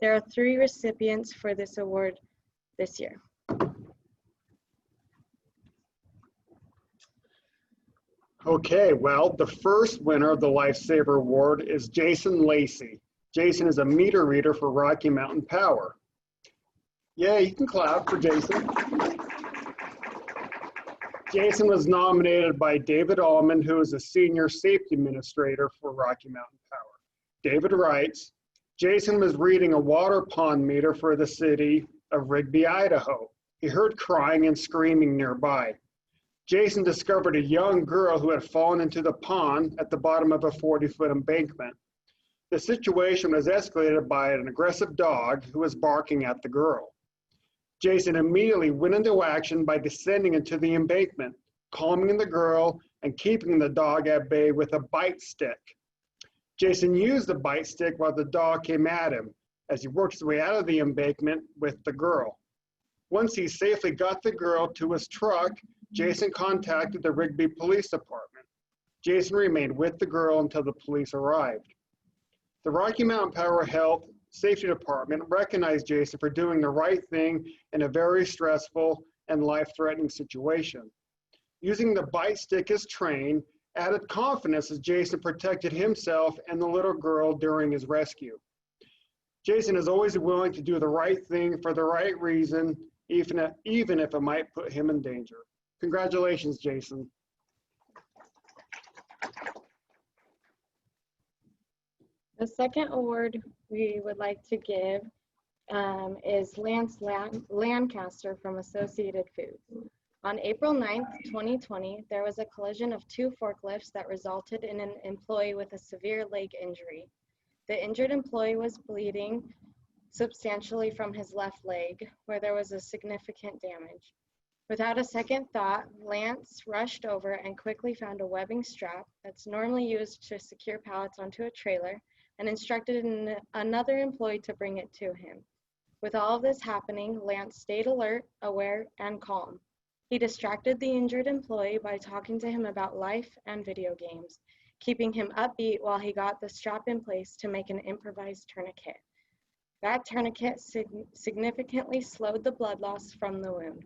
S7: There are 3 recipients for this award this year.
S1: Okay, well, the first winner of the Lifesaver Award is Jason Lacey. Jason is a meter reader for Rocky Mountain Power. Yeah, you can clap for Jason. Jason was nominated by David Allman, who is a senior safety administrator for Rocky Mountain Power. David writes, Jason was reading a water pond meter for the city of Rigby, Idaho. He heard crying and screaming nearby. Jason discovered a young girl who had fallen into the pond at the bottom of a 40-foot embankment. The situation was escalated by an aggressive dog who was barking at the girl. Jason immediately went into action by descending into the embankment, calming the girl and keeping the dog at bay with a bite stick. Jason used the bite stick while the dog came at him as he worked his way out of the embankment with the girl. Once he safely got the girl to his truck, Jason contacted the Rigby Police Department. Jason remained with the girl until the police arrived. The Rocky Mountain Power Health Safety Department recognized Jason for doing the right thing in a very stressful and life-threatening situation. Using the bite stick as trained added confidence as Jason protected himself and the little girl during his rescue. Jason is always willing to do the right thing for the right reason, even if it might put him in danger. Congratulations, Jason.
S7: The second award we would like to give is Lance Lancaster from Associated Foods. On April 9th, 2020, there was a collision of two forklifts that resulted in an employee with a severe leg injury. The injured employee was bleeding substantially from his left leg, where there was a significant damage. Without a second thought, Lance rushed over and quickly found a webbing strap that's normally used to secure pallets onto a trailer and instructed another employee to bring it to him. With all of this happening, Lance stayed alert, aware, and calm. He distracted the injured employee by talking to him about life and video games, keeping him upbeat while he got the strap in place to make an improvised tourniquet. That tourniquet significantly slowed the blood loss from the wound.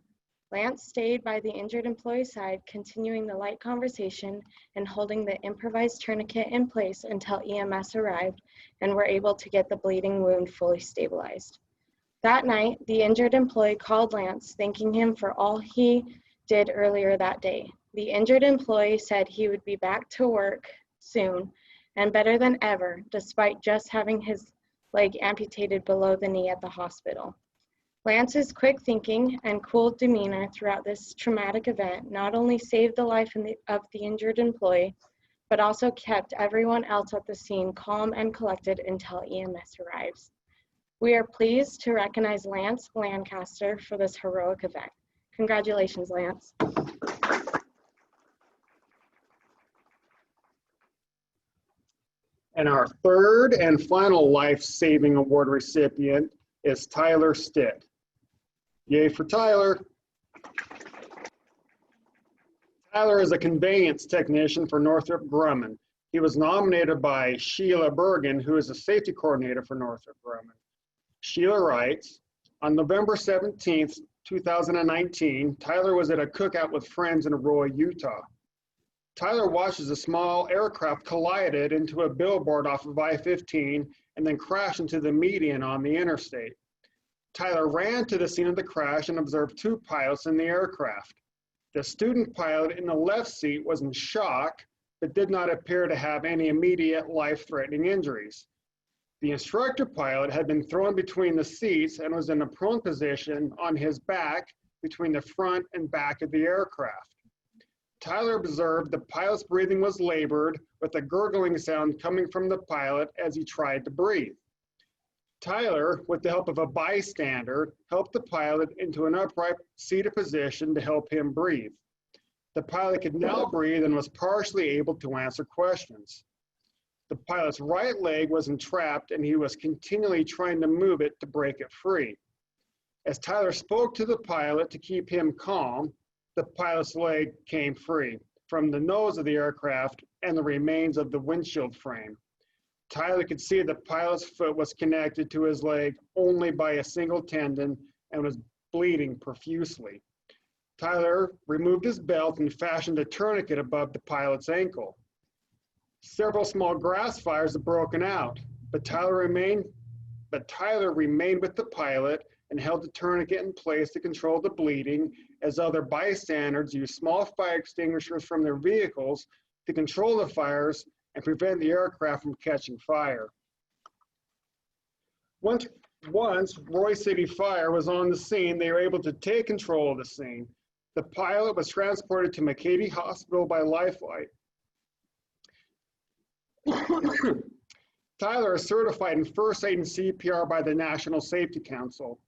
S7: Lance stayed by the injured employee's side, continuing the light conversation and holding the improvised tourniquet in place until EMS arrived and were able to get the bleeding wound fully stabilized. That night, the injured employee called Lance, thanking him for all he did earlier that day. The injured employee said he would be back to work soon and better than ever, despite just having his leg amputated below the knee at the hospital. Lance's quick thinking and cool demeanor throughout this traumatic event not only saved the life of the injured employee, but also kept everyone else at the scene calm and collected until EMS arrives. We are pleased to recognize Lance Lancaster for this heroic event. Congratulations, Lance.
S1: And our third and final life-saving award recipient is Tyler Stitt. Yay for Tyler. Tyler is a conveyance technician for Northrop Grumman. He was nominated by Sheila Bergen, who is a safety coordinator for Northrop Grumman. Sheila writes, on November 17th, 2019, Tyler was at a cookout with friends in Roy, Utah. Tyler watched as a small aircraft collided into a billboard off of I-15 and then crashed into the median on the interstate. Tyler ran to the scene of the crash and observed two pilots in the aircraft. The student pilot in the left seat was in shock, but did not appear to have any immediate life-threatening injuries. The instructor pilot had been thrown between the seats and was in a prone position on his back between the front and back of the aircraft. Tyler observed the pilot's breathing was labored, with a gurgling sound coming from the pilot as he tried to breathe. Tyler, with the help of a bystander, helped the pilot into an upright seated position to help him breathe. The pilot could now breathe and was partially able to answer questions. The pilot's right leg was entrapped and he was continually trying to move it to break it free. As Tyler spoke to the pilot to keep him calm, the pilot's leg came free from the nose of the aircraft and the remains of the windshield frame. Tyler could see the pilot's foot was connected to his leg only by a single tendon and was bleeding profusely. Tyler removed his belt and fashioned a tourniquet above the pilot's ankle. Several small grass fires had broken out, but Tyler remained with the pilot and held the tourniquet in place to control the bleeding, as other bystanders used small fire extinguishers from their vehicles to control the fires and prevent the aircraft from catching fire. Once Roy City Fire was on the scene, they were able to take control of the scene. The pilot was transported to McCady Hospital by Lifelight. Tyler is certified in first aid and CPR by the National Safety Council.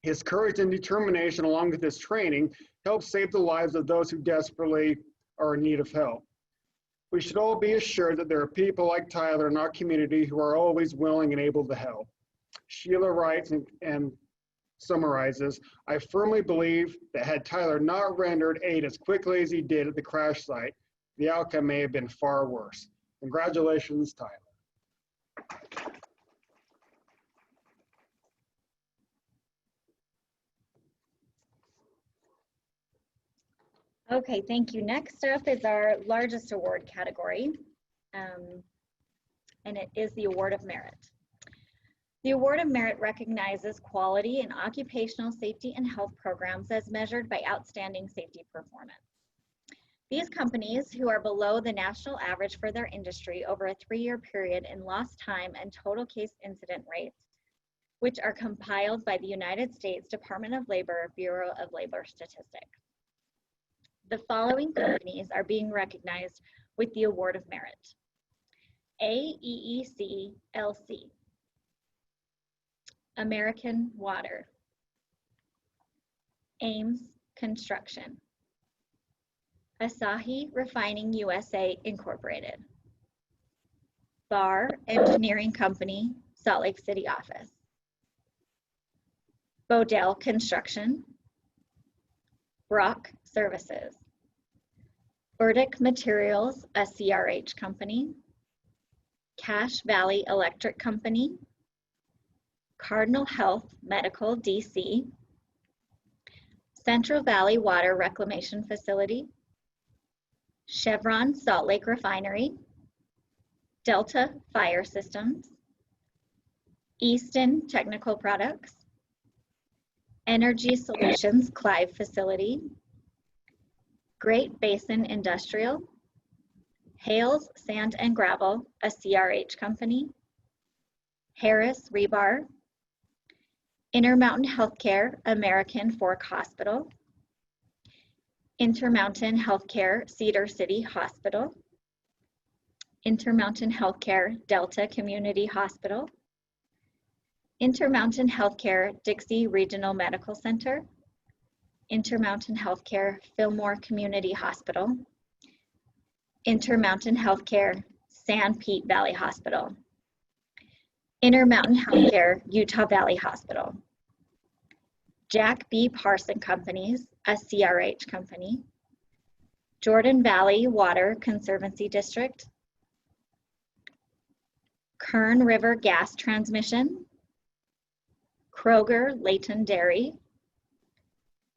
S1: His courage and determination, along with his training, helped save the lives of those who desperately are in need of help. We should all be assured that there are people like Tyler in our community who are always willing and able to help. Sheila writes, and summarizes, I firmly believe that had Tyler not rendered aid as quickly as he did at the crash site, the outcome may have been far worse. Congratulations, Tyler.
S3: Okay, thank you. Next up is our largest award category, and it is the Award of Merit. The Award of Merit recognizes quality in occupational safety and health programs as measured by outstanding safety performance. These companies who are below the national average for their industry over a 3-year period in lost time and total case incident rates, which are compiled by the United States Department of Labor, Bureau of Labor Statistics. The following companies are being recognized with the Award of Merit. AEEC LC, American Water, Ames Construction, Asahi Refining USA Incorporated, Barr Engineering Company, Salt Lake City office, Bodell Construction, Brock Services, Burdick Materials, a CRH company, Cache Valley Electric Company, Cardinal Health Medical, DC, Central Valley Water Reclamation Facility, Chevron Salt Lake Refinery, Delta Fire Systems, Easton Technical Products, Energy Solutions Clive Facility, Great Basin Industrial, Hales Sand and Gravel, a CRH company, Harris Rebar, Intermountain Healthcare, American Fork Hospital, Intermountain Healthcare, Cedar City Hospital, Intermountain Healthcare, Delta Community Hospital, Intermountain Healthcare, Dixie Regional Medical Center, Intermountain Healthcare, Fillmore Community Hospital, Intermountain Healthcare, San Pete Valley Hospital, Intermountain Healthcare, Utah Valley Hospital, Jack B. Parson Companies, a CRH company, Jordan Valley Water Conservancy District, Kern River Gas Transmission, Kroger Layton Dairy,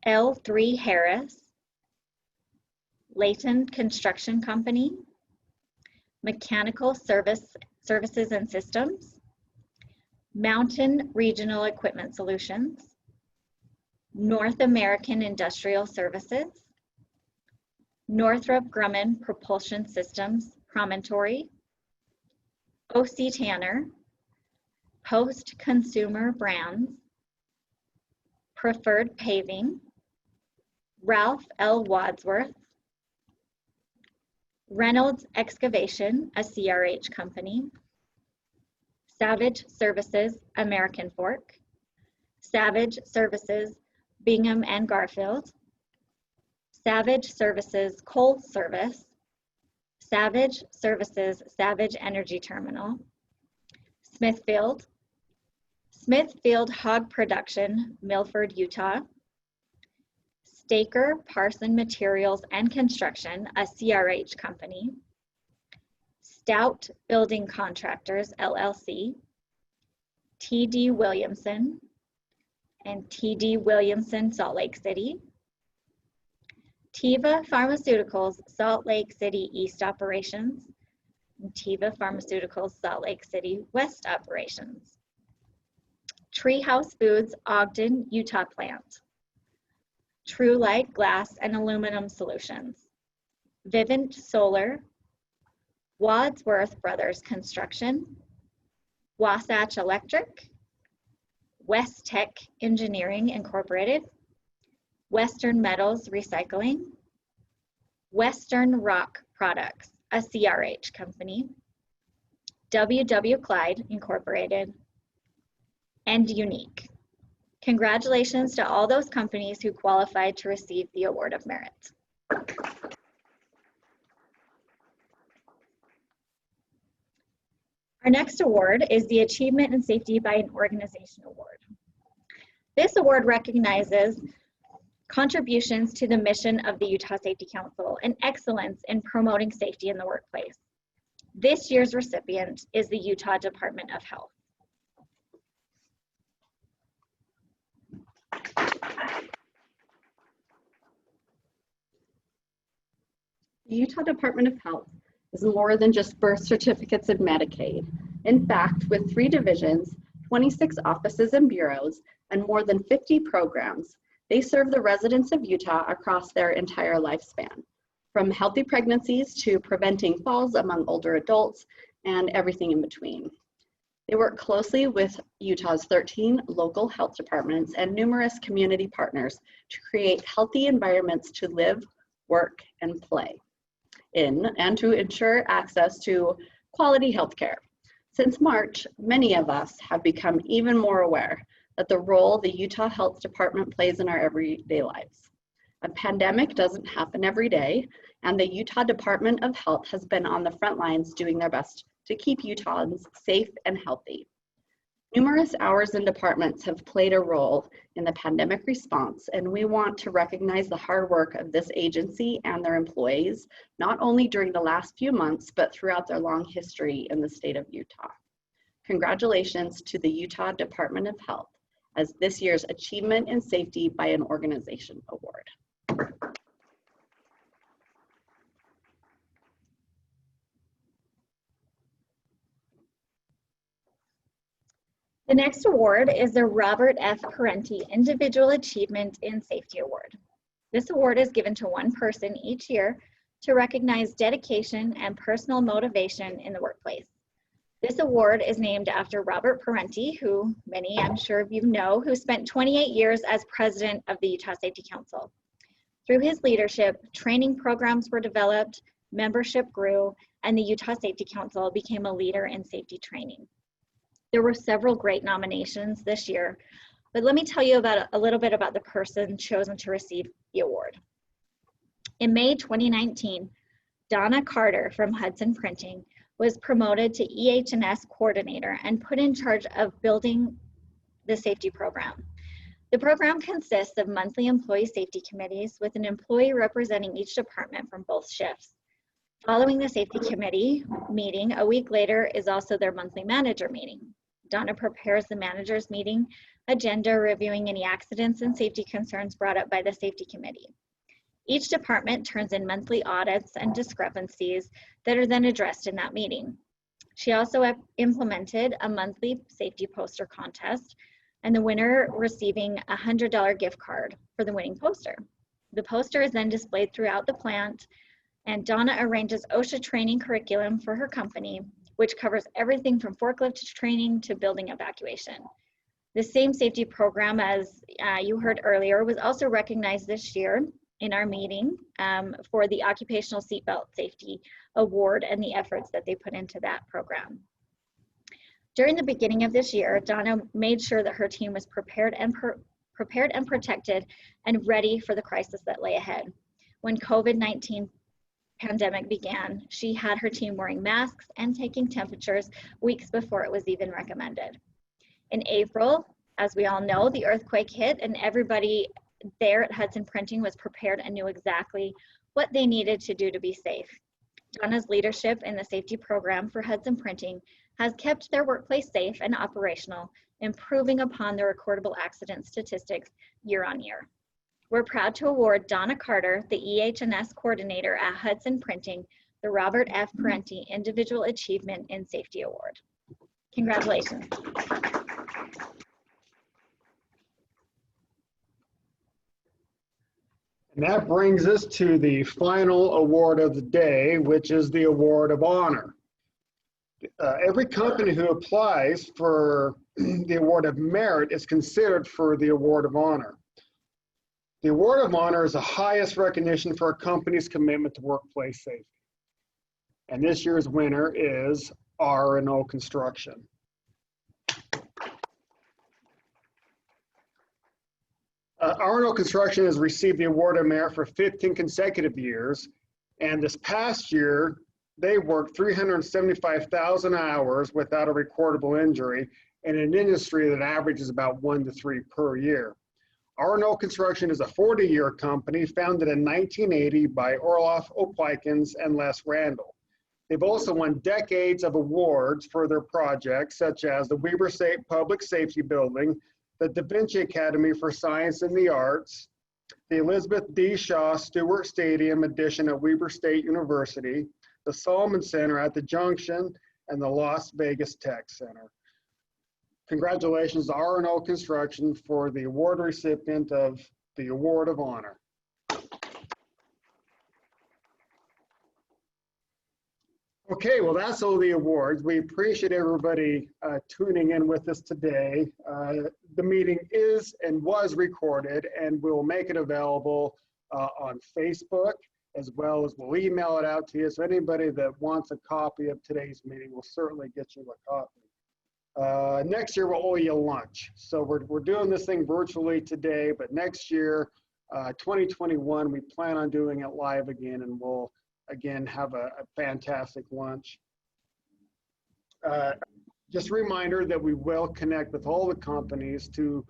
S3: L3 Harris, Layton Construction Company, Mechanical Services and Systems, Mountain Regional Equipment Solutions, North American Industrial Services, Northrop Grumman Propulsion Systems, Promontory, O.C. Tanner, Post Consumer Brands, Preferred Paving, Ralph L. Wadsworth, Reynolds Excavation, a CRH company, Savage Services, American Fork, Savage Services, Bingham and Garfield, Savage Services, Coal Service, Savage Services, Savage Energy Terminal, Smithfield, Smithfield Hog Production, Milford, Utah, Staker Parson Materials and Construction, a CRH company, Stout Building Contractors, LLC, T.D. Williamson, and T.D. Williamson, Salt Lake City, Teva Pharmaceuticals, Salt Lake City East Operations, and Teva Pharmaceuticals, Salt Lake City West Operations, Treehouse Foods, Ogden, Utah plant, True Light Glass and Aluminum Solutions, Vivint Solar, Wadsworth Brothers Construction, Wasatch Electric, West Tech Engineering Incorporated, Western Metals Recycling, Western Rock Products, a CRH company, W.W. Clyde Incorporated, and Unique. Congratulations to all those companies who qualified to receive the Award of Merit. Our next award is the Achievement in Safety by an Organization Award. This award recognizes contributions to the mission of the Utah Safety Council and excellence in promoting safety in the workplace. This year's recipient is the Utah Department of Health.
S11: The Utah Department of Health is more than just birth certificates and Medicaid. In fact, with 3 divisions, 26 offices and bureaus, and more than 50 programs, they serve the residents of Utah across their entire lifespan, from healthy pregnancies to preventing falls among older adults and everything in between. They work closely with Utah's 13 local health departments and numerous community partners to create healthy environments to live, work, and play in, and to ensure access to quality health care. Since March, many of us have become even more aware that the role the Utah Health Department plays in our everyday lives. A pandemic doesn't happen every day, and the Utah Department of Health has been on the front lines doing their best to keep Utahns safe and healthy. Numerous hours and departments have played a role in the pandemic response, and we want to recognize the hard work of this agency and their employees, not only during the last few months, but throughout their long history in the state of Utah. Congratulations to the Utah Department of Health as this year's Achievement in Safety by an Organization Award.
S3: The next award is the Robert F. Parenti Individual Achievement in Safety Award. This award is given to one person each year to recognize dedication and personal motivation in the workplace. This award is named after Robert Parenti, who many I'm sure of you know, who spent 28 years as president of the Utah Safety Council. Through his leadership, training programs were developed, membership grew, and the Utah Safety Council became a leader in safety training. There were several great nominations this year, but let me tell you about a little bit about the person chosen to receive the award. In May 2019, Donna Carter from Hudson Printing was promoted to EH&S coordinator and put in charge of building the safety program. The program consists of monthly employee safety committees with an employee representing each department from both shifts. Following the safety committee meeting, a week later is also their monthly manager meeting. Donna prepares the manager's meeting agenda, reviewing any accidents and safety concerns brought up by the safety committee. Each department turns in monthly audits and discrepancies that are then addressed in that meeting. She also implemented a monthly safety poster contest, and the winner receiving a $100 gift card for the winning poster. The poster is then displayed throughout the plant, and Donna arranges OSHA training curriculum for her company, which covers everything from forklift training to building evacuation. The same safety program as you heard earlier was also recognized this year in our meeting for the Occupational Seatbelt Safety Award and the efforts that they put into that program. During the beginning of this year, Donna made sure that her team was prepared and protected and ready for the crisis that lay ahead. When COVID-19 pandemic began, she had her team wearing masks and taking temperatures weeks before it was even recommended. In April, as we all know, the earthquake hit, and everybody there at Hudson Printing was prepared and knew exactly what they needed to do to be safe. Donna's leadership in the safety program for Hudson Printing has kept their workplace safe and operational, improving upon the recordable accident statistics year on year. We're proud to award Donna Carter, the EH&S coordinator at Hudson Printing, the Robert F. Parenti Individual Achievement in Safety Award. Congratulations.
S1: And that brings us to the final award of the day, which is the Award of Honor. Every company who applies for the Award of Merit is considered for the Award of Honor. The Award of Honor is the highest recognition for a company's commitment to workplace safety. And this year's winner is R&O Construction. R&O Construction has received the Award of Merit for 15 consecutive years, and this past year, they worked 375,000 hours without a recordable injury, in an industry that averages about 1 to 3 per year. R&O Construction is a 40-year company founded in 1980 by Orloff Oplikins and Les Randall. They've also won decades of awards for their projects, such as the Weber State Public Safety Building, the Da Vinci Academy for Science and the Arts, the Elizabeth D. Shaw Stewart Stadium addition at Weber State University, the Solomon Center at the Junction, and the Las Vegas Tech Center. Congratulations to R&O Construction for the award recipient of the Award of Honor. Okay, well, that's all the awards. We appreciate everybody tuning in with us today. The meeting is and was recorded, and we'll make it available on Facebook, as well as we'll email it out to you. So anybody that wants a copy of today's meeting will certainly get you a copy. Next year, we'll owe you lunch. So we're doing this thing virtually today, but next year, 2021, we plan on doing it live again, and we'll again have a fantastic lunch. Just a reminder that we will connect with all the companies to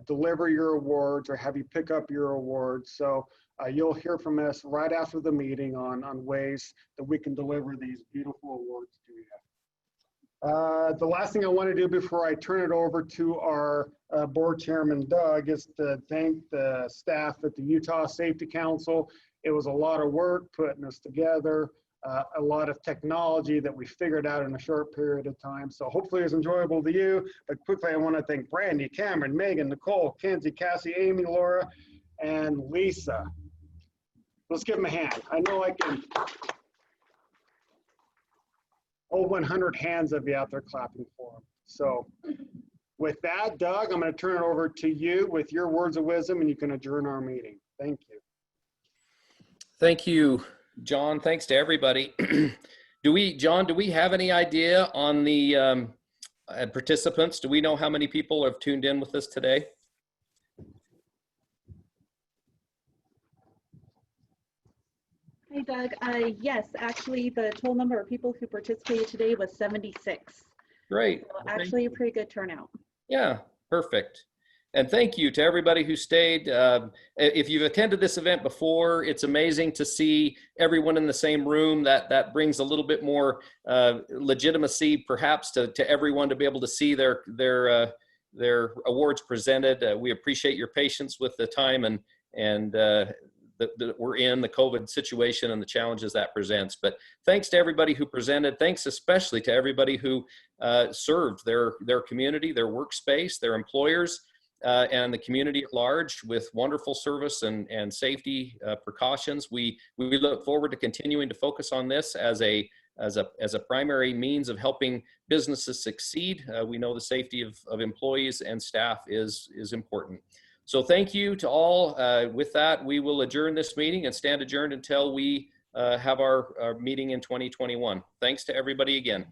S1: deliver your awards or have you pick up your awards. So you'll hear from us right after the meeting on ways that we can deliver these beautiful awards to you. The last thing I want to do before I turn it over to our board chairman, Doug, is to thank the staff at the Utah Safety Council. It was a lot of work putting us together, a lot of technology that we figured out in a short period of time. So hopefully it was enjoyable to you. But quickly, I want to thank Brandy, Cameron, Megan, Nicole, Kenzie, Cassie, Amy, Laura, and Lisa. Let's give them a hand. I know I can. All 100 hands of you out there clapping for them. So with that, Doug, I'm going to turn it over to you with your words of wisdom, and you can adjourn our meeting. Thank you.
S2: Thank you, John. Thanks to everybody. John, do we have any idea on the participants? Do we know how many people have tuned in with us today?
S5: Hi, Doug. Yes, actually, the total number of people who participated today was 76.
S2: Great.
S5: So actually, a pretty good turnout.
S2: Yeah, perfect. And thank you to everybody who stayed. If you've attended this event before, it's amazing to see everyone in the same room. That brings a little bit more legitimacy, perhaps, to everyone to be able to see their awards presented. We appreciate your patience with the time and that we're in the COVID situation and the challenges that presents. But thanks to everybody who presented. Thanks especially to everybody who served their community, their workspace, their employers, and the community at large with wonderful service and safety precautions. We look forward to continuing to focus on this as a primary means of helping businesses succeed. We know the safety of employees and staff is important. So thank you to all. With that, we will adjourn this meeting and stand adjourned until we have our meeting in 2021. Thanks to everybody again.